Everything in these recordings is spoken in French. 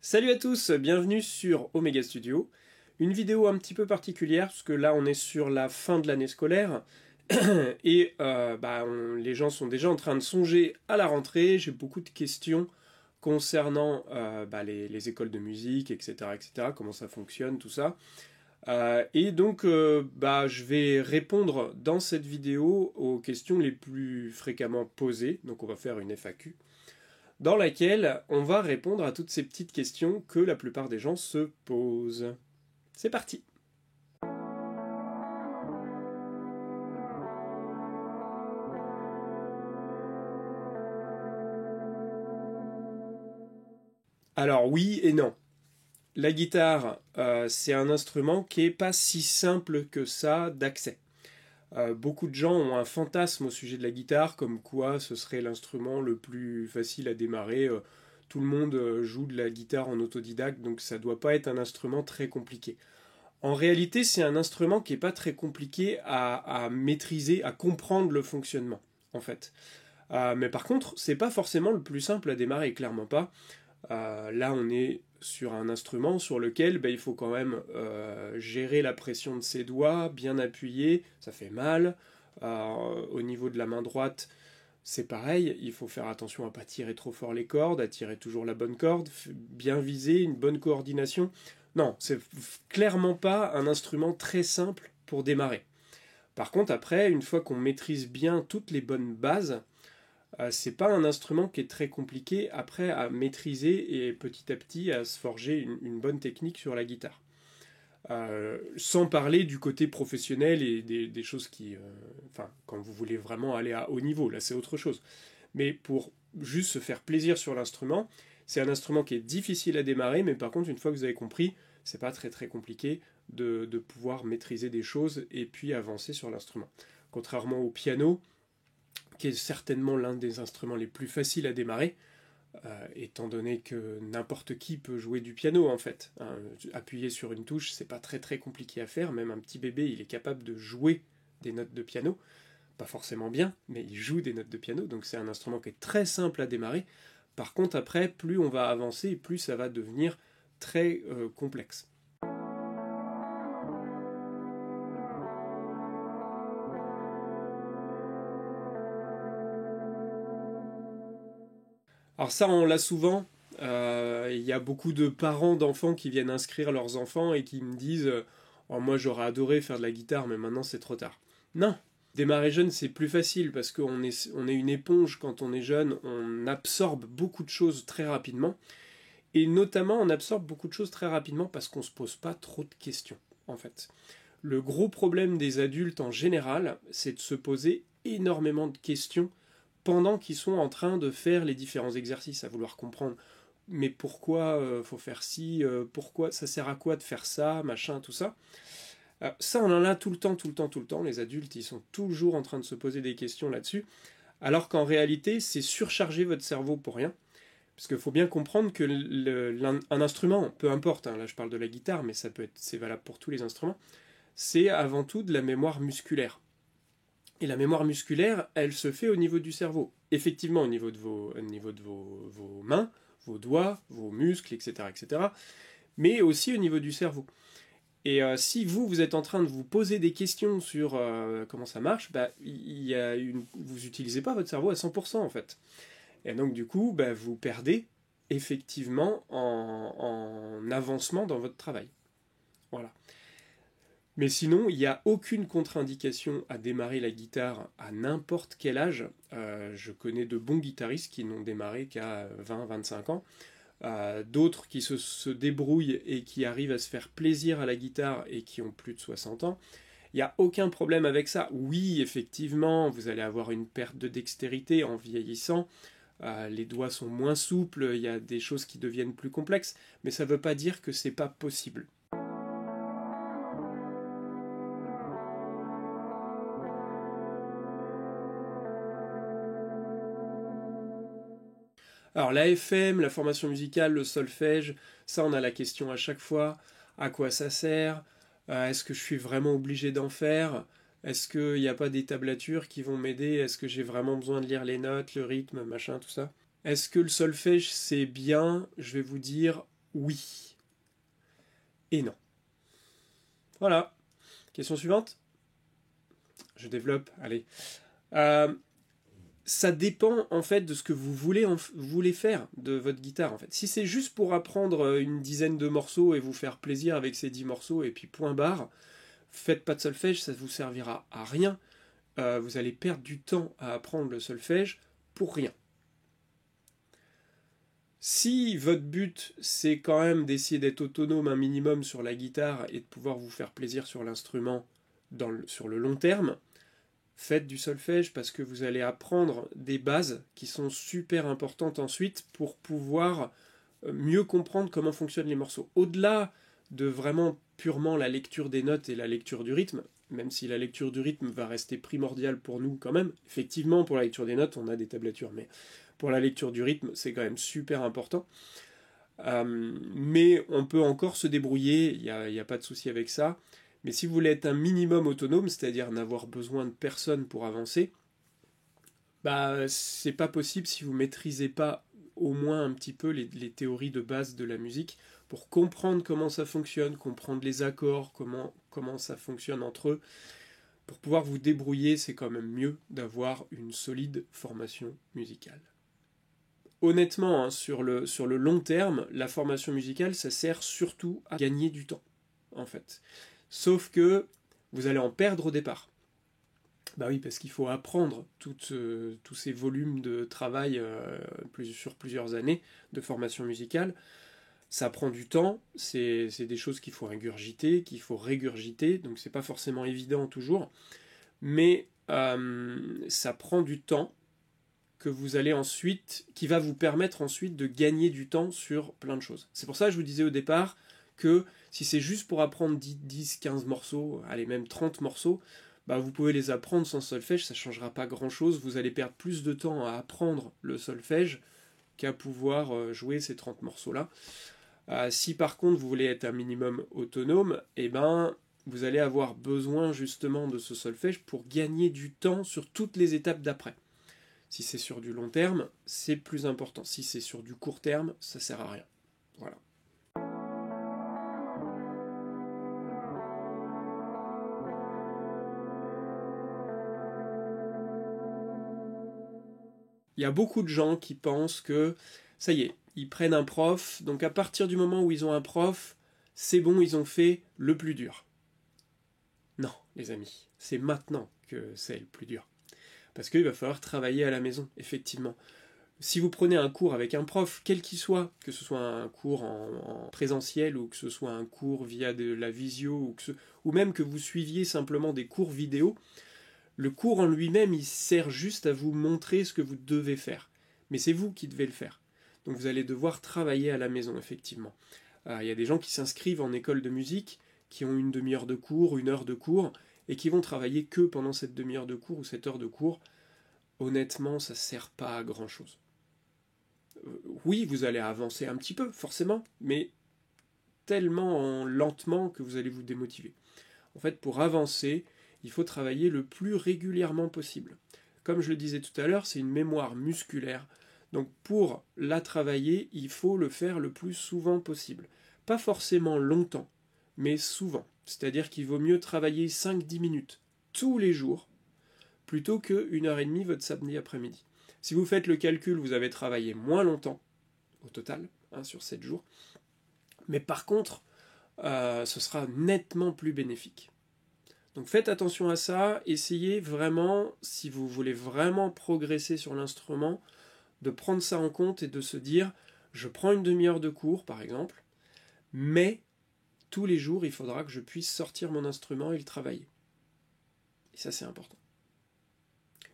Salut à tous, bienvenue sur Omega Studio. Une vidéo un petit peu particulière parce que là on est sur la fin de l'année scolaire et les gens sont déjà en train de songer à la rentrée. J'ai beaucoup de questions concernant les écoles de musique, etc., comment ça fonctionne, tout ça. Je vais répondre dans cette vidéo aux questions les plus fréquemment posées. Donc on va faire une FAQ dans laquelle on va répondre à toutes ces petites questions que la plupart des gens se posent. C'est parti! Alors oui et non. La guitare, c'est un instrument qui n'est pas si simple que ça d'accès. Beaucoup de gens ont un fantasme au sujet de la guitare, comme quoi ce serait l'instrument le plus facile à démarrer. Tout le monde joue de la guitare en autodidacte, donc ça ne doit pas être un instrument très compliqué. En réalité, c'est un instrument qui n'est pas très compliqué à maîtriser, à comprendre le fonctionnement, en fait. Mais par contre, c'est pas forcément le plus simple à démarrer, clairement pas. Là, on est sur un instrument sur lequel il faut quand même gérer la pression de ses doigts, bien appuyer, ça fait mal. Au niveau de la main droite, c'est pareil, il faut faire attention à ne pas tirer trop fort les cordes, à tirer toujours la bonne corde, bien viser, une bonne coordination. Non, c'est clairement pas un instrument très simple pour démarrer. Par contre, après, une fois qu'on maîtrise bien toutes les bonnes bases, c'est pas un instrument qui est très compliqué après à maîtriser et petit à petit à se forger une bonne technique sur la guitare. Sans parler du côté professionnel et des choses qui... quand vous voulez vraiment aller à haut niveau, là c'est autre chose. Mais pour juste se faire plaisir sur l'instrument, c'est un instrument qui est difficile à démarrer, mais par contre, une fois que vous avez compris, c'est pas très très compliqué de pouvoir maîtriser des choses et puis avancer sur l'instrument. Contrairement au piano, qui est certainement l'un des instruments les plus faciles à démarrer, étant donné que n'importe qui peut jouer du piano en fait. Appuyer sur une touche, c'est pas très très compliqué à faire, même un petit bébé, il est capable de jouer des notes de piano, pas forcément bien, mais il joue des notes de piano, donc c'est un instrument qui est très simple à démarrer. Par contre, après, plus on va avancer, plus ça va devenir très complexe. Alors ça, on l'a souvent. Il y a beaucoup de parents d'enfants qui viennent inscrire leurs enfants et qui me disent oh, moi j'aurais adoré faire de la guitare, mais maintenant c'est trop tard. Non, démarrer jeune c'est plus facile parce qu'on est une éponge quand on est jeune, on absorbe beaucoup de choses très rapidement. Et notamment, on absorbe beaucoup de choses très rapidement parce qu'on ne se pose pas trop de questions, en fait. Le gros problème des adultes en général, c'est de se poser énormément de questions pendant qu'ils sont en train de faire les différents exercices, à vouloir comprendre. Mais pourquoi faut faire ci, pourquoi ça sert à quoi de faire ça, machin, tout ça. Ça, on en a tout le temps, tout le temps, tout le temps. Les adultes, ils sont toujours en train de se poser des questions là-dessus. Alors qu'en réalité, c'est surcharger votre cerveau pour rien. Parce qu'il faut bien comprendre que un instrument, peu importe, hein, là je parle de la guitare, mais c'est valable pour tous les instruments, c'est avant tout de la mémoire musculaire. Et la mémoire musculaire, elle se fait au niveau du cerveau. Effectivement, au niveau de vos mains, vos doigts, vos muscles, etc., etc., mais aussi au niveau du cerveau. Et si vous êtes en train de vous poser des questions sur comment ça marche, vous n'utilisez pas votre cerveau à 100% en fait. Et donc du coup, vous perdez effectivement en avancement dans votre travail. Voilà. Mais sinon, il n'y a aucune contre-indication à démarrer la guitare à n'importe quel âge. Je connais de bons guitaristes qui n'ont démarré qu'à 20-25 ans. D'autres qui se débrouillent et qui arrivent à se faire plaisir à la guitare et qui ont plus de 60 ans. Il n'y a aucun problème avec ça. Oui, effectivement, vous allez avoir une perte de dextérité en vieillissant. Les doigts sont moins souples, il y a des choses qui deviennent plus complexes, mais ça ne veut pas dire que c'est pas possible. Alors la FM, la formation musicale, le solfège, ça on a la question à chaque fois. À quoi ça sert? Est-ce que je suis vraiment obligé d'en faire? Est-ce qu'il n'y a pas des tablatures qui vont m'aider? Est-ce que j'ai vraiment besoin de lire les notes, le rythme, machin, tout ça? Est-ce que le solfège c'est bien? Je vais vous dire oui et non. Voilà. Question suivante. Je développe, allez. Ça dépend en fait de ce que vous voulez faire de votre guitare en fait. Si c'est juste pour apprendre une dizaine de morceaux et vous faire plaisir avec ces 10 morceaux et puis point barre, faites pas de solfège, ça ne vous servira à rien. Vous allez perdre du temps à apprendre le solfège pour rien. Si votre but c'est quand même d'essayer d'être autonome un minimum sur la guitare et de pouvoir vous faire plaisir sur l'instrument sur le long terme, faites du solfège parce que vous allez apprendre des bases qui sont super importantes ensuite pour pouvoir mieux comprendre comment fonctionnent les morceaux. Au-delà de vraiment purement la lecture des notes et la lecture du rythme, même si la lecture du rythme va rester primordiale pour nous quand même, effectivement pour la lecture des notes on a des tablatures, mais pour la lecture du rythme c'est quand même super important. Mais on peut encore se débrouiller, il n'y a pas de souci avec ça. Mais si vous voulez être un minimum autonome, c'est-à-dire n'avoir besoin de personne pour avancer, bah c'est pas possible si vous maîtrisez pas au moins un petit peu les théories de base de la musique pour comprendre comment ça fonctionne, comprendre les accords, comment ça fonctionne entre eux. Pour pouvoir vous débrouiller, c'est quand même mieux d'avoir une solide formation musicale. Honnêtement, hein, sur le long terme, la formation musicale, ça sert surtout à gagner du temps, en fait. Sauf que vous allez en perdre au départ. Bah oui, parce qu'il faut apprendre tous ces volumes de travail sur plusieurs années de formation musicale. Ça prend du temps, c'est des choses qu'il faut ingurgiter, qu'il faut régurgiter, donc c'est pas forcément évident toujours. Mais ça prend du temps que vous allez ensuite, qui va vous permettre ensuite de gagner du temps sur plein de choses. C'est pour ça que je vous disais au départ que si c'est juste pour apprendre 10, 15 morceaux, allez même 30 morceaux, bah vous pouvez les apprendre sans solfège, ça ne changera pas grand chose, vous allez perdre plus de temps à apprendre le solfège qu'à pouvoir jouer ces 30 morceaux-là. Si par contre vous voulez être un minimum autonome, eh ben vous allez avoir besoin justement de ce solfège pour gagner du temps sur toutes les étapes d'après. Si c'est sur du long terme, c'est plus important. Si c'est sur du court terme, ça sert à rien. Voilà. Il y a beaucoup de gens qui pensent que ça y est, ils prennent un prof, donc à partir du moment où ils ont un prof, c'est bon, ils ont fait le plus dur. Non, les amis, c'est maintenant que c'est le plus dur. Parce qu'il va falloir travailler à la maison, effectivement. Si vous prenez un cours avec un prof, quel qu'il soit, que ce soit un cours en présentiel ou que ce soit un cours via de la visio ou même que vous suiviez simplement des cours vidéo, le cours en lui-même, il sert juste à vous montrer ce que vous devez faire. Mais c'est vous qui devez le faire. Donc vous allez devoir travailler à la maison, effectivement. Il y a des gens qui s'inscrivent en école de musique, qui ont une demi-heure de cours, une heure de cours, et qui vont travailler que pendant cette demi-heure de cours ou cette heure de cours. Honnêtement, ça ne sert pas à grand-chose. Oui, vous allez avancer un petit peu, forcément, mais tellement lentement que vous allez vous démotiver. En fait, pour avancer, il faut travailler le plus régulièrement possible. Comme je le disais tout à l'heure, c'est une mémoire musculaire. Donc pour la travailler, il faut le faire le plus souvent possible. Pas forcément longtemps, mais souvent. C'est-à-dire qu'il vaut mieux travailler 5-10 minutes tous les jours plutôt que 1h30 votre samedi après-midi. Si vous faites le calcul, vous avez travaillé moins longtemps au total, sur 7 jours. Mais par contre, ce sera nettement plus bénéfique. Donc faites attention à ça, essayez vraiment, si vous voulez vraiment progresser sur l'instrument, de prendre ça en compte et de se dire, je prends une demi-heure de cours par exemple, mais tous les jours il faudra que je puisse sortir mon instrument et le travailler. Et ça c'est important.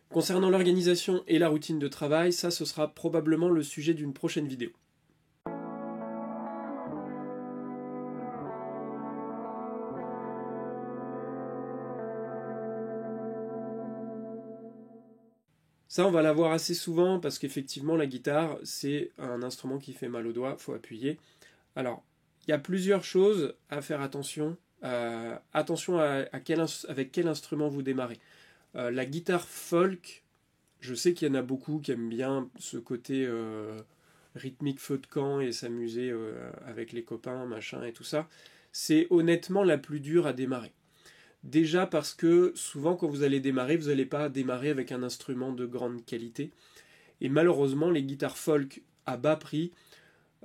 Concernant l'organisation et la routine de travail, ça ce sera probablement le sujet d'une prochaine vidéo. Ça, on va l'avoir assez souvent parce qu'effectivement, la guitare, c'est un instrument qui fait mal aux doigts, il faut appuyer. Alors, il y a plusieurs choses à faire attention. Attention avec quel instrument vous démarrez. La guitare folk, je sais qu'il y en a beaucoup qui aiment bien ce côté rythmique feu de camp et s'amuser avec les copains, machin et tout ça, c'est honnêtement la plus dure à démarrer. Déjà parce que souvent quand vous allez démarrer, vous n'allez pas démarrer avec un instrument de grande qualité. Et malheureusement, les guitares folk à bas prix,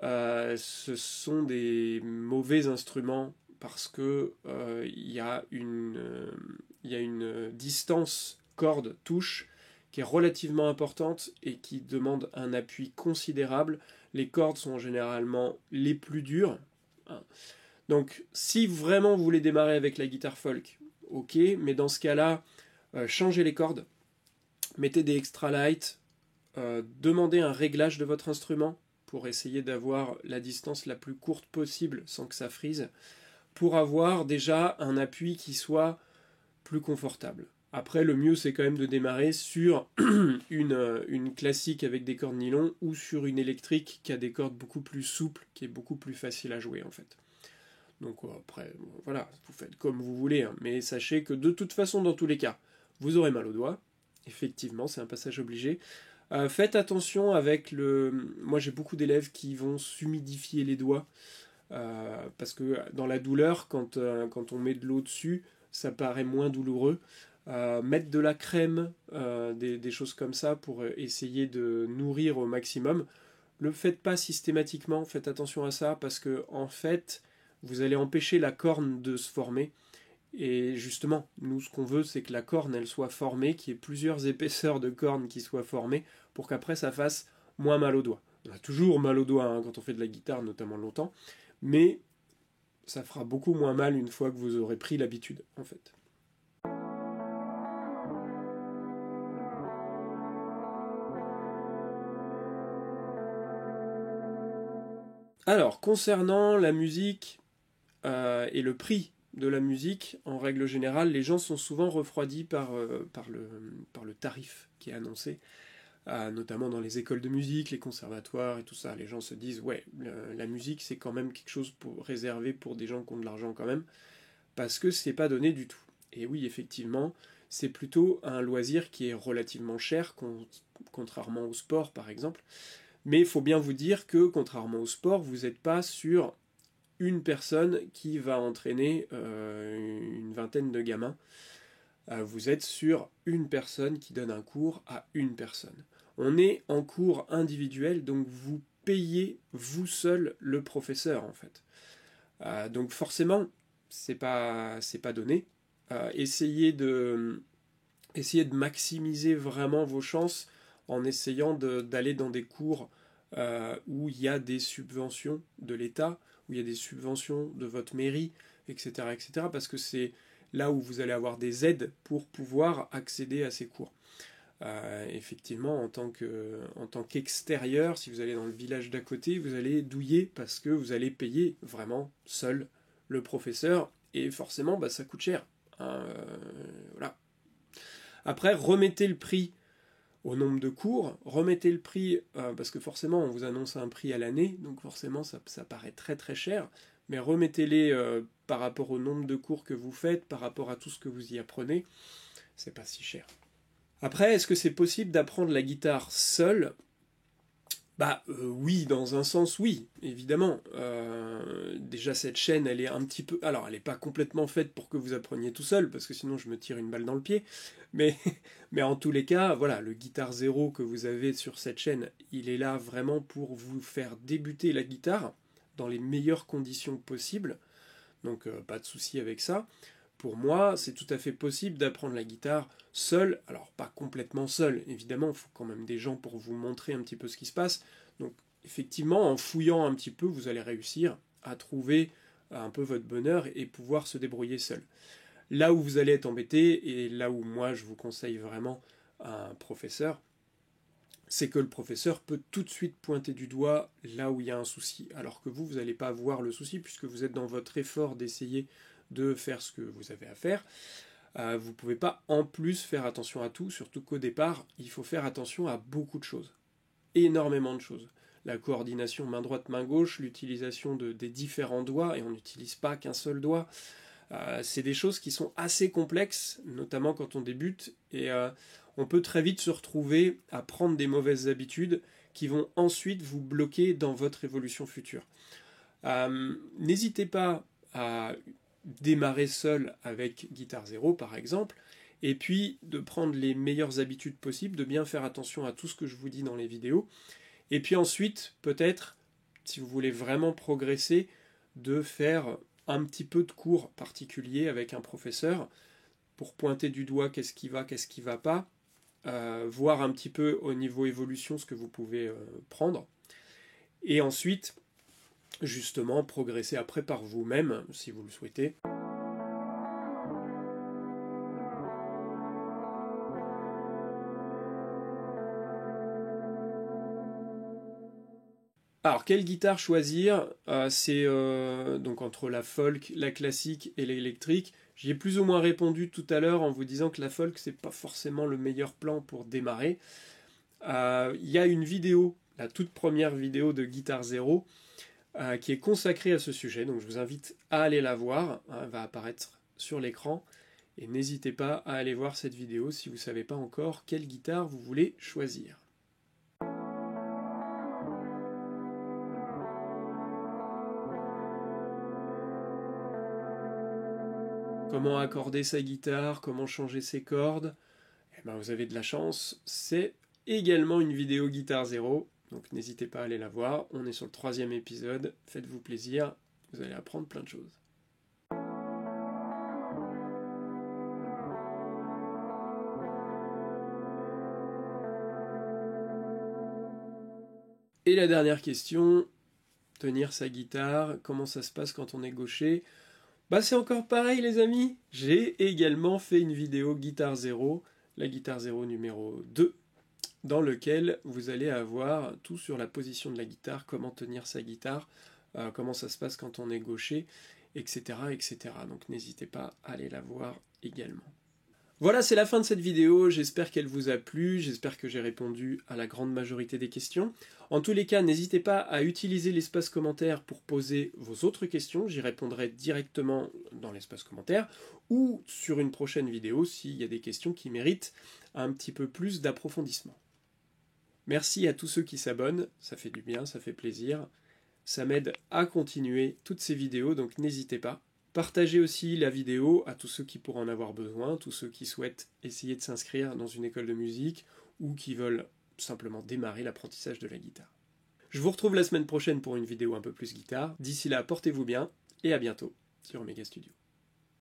ce sont des mauvais instruments parce que il y a une distance corde-touche qui est relativement importante et qui demande un appui considérable. Les cordes sont généralement les plus dures. Donc si vraiment vous voulez démarrer avec la guitare folk, ok, mais dans ce cas-là, changez les cordes, mettez des extra light, demandez un réglage de votre instrument pour essayer d'avoir la distance la plus courte possible sans que ça frise, pour avoir déjà un appui qui soit plus confortable. Après, le mieux, c'est quand même de démarrer sur une classique avec des cordes nylon ou sur une électrique qui a des cordes beaucoup plus souples, qui est beaucoup plus facile à jouer en fait. Donc après, voilà, vous faites comme vous voulez, hein, mais sachez que de toute façon, dans tous les cas, vous aurez mal aux doigts. Effectivement, c'est un passage obligé. Faites attention avec le... Moi, j'ai beaucoup d'élèves qui vont s'humidifier les doigts, parce que dans la douleur, quand on met de l'eau dessus, ça paraît moins douloureux. Mettre de la crème, des choses comme ça pour essayer de nourrir au maximum. Le faites pas systématiquement, faites attention à ça parce que en fait vous allez empêcher la corne de se former et justement nous ce qu'on veut c'est que la corne elle soit formée, qu'il y ait plusieurs épaisseurs de corne qui soient formées pour qu'après ça fasse moins mal aux doigts. On a toujours mal aux doigts hein, quand on fait de la guitare notamment longtemps, mais ça fera beaucoup moins mal une fois que vous aurez pris l'habitude en fait. Alors, concernant la musique et le prix de la musique, en règle générale, les gens sont souvent refroidis par le tarif qui est annoncé, notamment dans les écoles de musique, les conservatoires et tout ça. Les gens se disent, ouais, la musique c'est quand même quelque chose réservé pour des gens qui ont de l'argent quand même, parce que c'est pas donné du tout. Et oui, effectivement, c'est plutôt un loisir qui est relativement cher, contrairement au sport par exemple. Mais il faut bien vous dire que, contrairement au sport, vous n'êtes pas sur une personne qui va entraîner une vingtaine de gamins. Vous êtes sur une personne qui donne un cours à une personne. On est en cours individuel, donc vous payez vous seul le professeur, en fait. Donc forcément, c'est pas donné. Essayez de maximiser vraiment vos chances en essayant d'aller dans des cours où il y a des subventions de l'État, où il y a des subventions de votre mairie, etc., etc., parce que c'est là où vous allez avoir des aides pour pouvoir accéder à ces cours. Effectivement, en tant qu'extérieur, si vous allez dans le village d'à côté, vous allez douiller parce que vous allez payer vraiment seul le professeur, et forcément, bah, ça coûte cher. Hein, voilà. Après, remettez le prix au nombre de cours, remettez le prix, parce que forcément on vous annonce un prix à l'année, donc forcément ça paraît très très cher, mais remettez-les par rapport au nombre de cours que vous faites, par rapport à tout ce que vous y apprenez, c'est pas si cher. Après, est-ce que c'est possible d'apprendre la guitare seul ? Bah oui, dans un sens oui, évidemment. Déjà cette chaîne, elle est un petit peu... Alors elle n'est pas complètement faite pour que vous appreniez tout seul, parce que sinon je me tire une balle dans le pied, mais, mais en tous les cas, voilà, le Guitar Zero que vous avez sur cette chaîne, il est là vraiment pour vous faire débuter la guitare dans les meilleures conditions possibles, donc pas de souci avec ça. Pour moi, c'est tout à fait possible d'apprendre la guitare seul, alors pas complètement seul, évidemment, il faut quand même des gens pour vous montrer un petit peu ce qui se passe. Donc effectivement, en fouillant un petit peu, vous allez réussir à trouver un peu votre bonheur et pouvoir se débrouiller seul. Là où vous allez être embêté, et là où moi je vous conseille vraiment un professeur, c'est que le professeur peut tout de suite pointer du doigt là où il y a un souci, alors que vous n'allez pas voir le souci, puisque vous êtes dans votre effort d'essayer de faire ce que vous avez à faire. Vous ne pouvez pas en plus faire attention à tout, surtout qu'au départ, il faut faire attention à beaucoup de choses. Énormément de choses. La coordination main droite, main gauche, l'utilisation des différents doigts, et on n'utilise pas qu'un seul doigt. C'est des choses qui sont assez complexes, notamment quand on débute, et on peut très vite se retrouver à prendre des mauvaises habitudes qui vont ensuite vous bloquer dans votre évolution future. N'hésitez pas à démarrer seul avec Guitare Zéro par exemple, et puis de prendre les meilleures habitudes possibles, de bien faire attention à tout ce que je vous dis dans les vidéos, et puis ensuite peut-être, si vous voulez vraiment progresser, de faire un petit peu de cours particuliers avec un professeur pour pointer du doigt qu'est-ce qui va pas, voir un petit peu au niveau évolution ce que vous pouvez prendre, et ensuite justement progresser après par vous-même si vous le souhaitez. Alors, quelle guitare choisir? C'est donc entre la folk, la classique et l'électrique. J'y ai plus ou moins répondu tout à l'heure en vous disant que la folk, c'est pas forcément le meilleur plan pour démarrer. Il y a une vidéo, la toute première vidéo de Guitare Zéro, qui est consacrée à ce sujet. Donc, je vous invite à aller la voir. Elle va apparaître sur l'écran. Et n'hésitez pas à aller voir cette vidéo si vous ne savez pas encore quelle guitare vous voulez choisir. Comment accorder sa guitare, comment changer ses cordes, eh ben vous avez de la chance, c'est également une vidéo Guitare Zéro, donc n'hésitez pas à aller la voir, on est sur le 3e épisode, faites-vous plaisir, vous allez apprendre plein de choses. Et la dernière question, tenir sa guitare, comment ça se passe quand on est gaucher? Bah c'est encore pareil les amis, j'ai également fait une vidéo Guitare Zéro, la Guitare Zéro numéro 2, dans lequel vous allez avoir tout sur la position de la guitare, comment tenir sa guitare, comment ça se passe quand on est gaucher, etc. etc. Donc n'hésitez pas à aller la voir également. Voilà, c'est la fin de cette vidéo, j'espère qu'elle vous a plu, j'espère que j'ai répondu à la grande majorité des questions. En tous les cas, n'hésitez pas à utiliser l'espace commentaire pour poser vos autres questions, j'y répondrai directement dans l'espace commentaire, ou sur une prochaine vidéo s'il y a des questions qui méritent un petit peu plus d'approfondissement. Merci à tous ceux qui s'abonnent, ça fait du bien, ça fait plaisir, ça m'aide à continuer toutes ces vidéos, donc n'hésitez pas. Partagez aussi la vidéo à tous ceux qui pourraient en avoir besoin, tous ceux qui souhaitent essayer de s'inscrire dans une école de musique ou qui veulent simplement démarrer l'apprentissage de la guitare. Je vous retrouve la semaine prochaine pour une vidéo un peu plus guitare. D'ici là, portez-vous bien et à bientôt sur Omega Studio.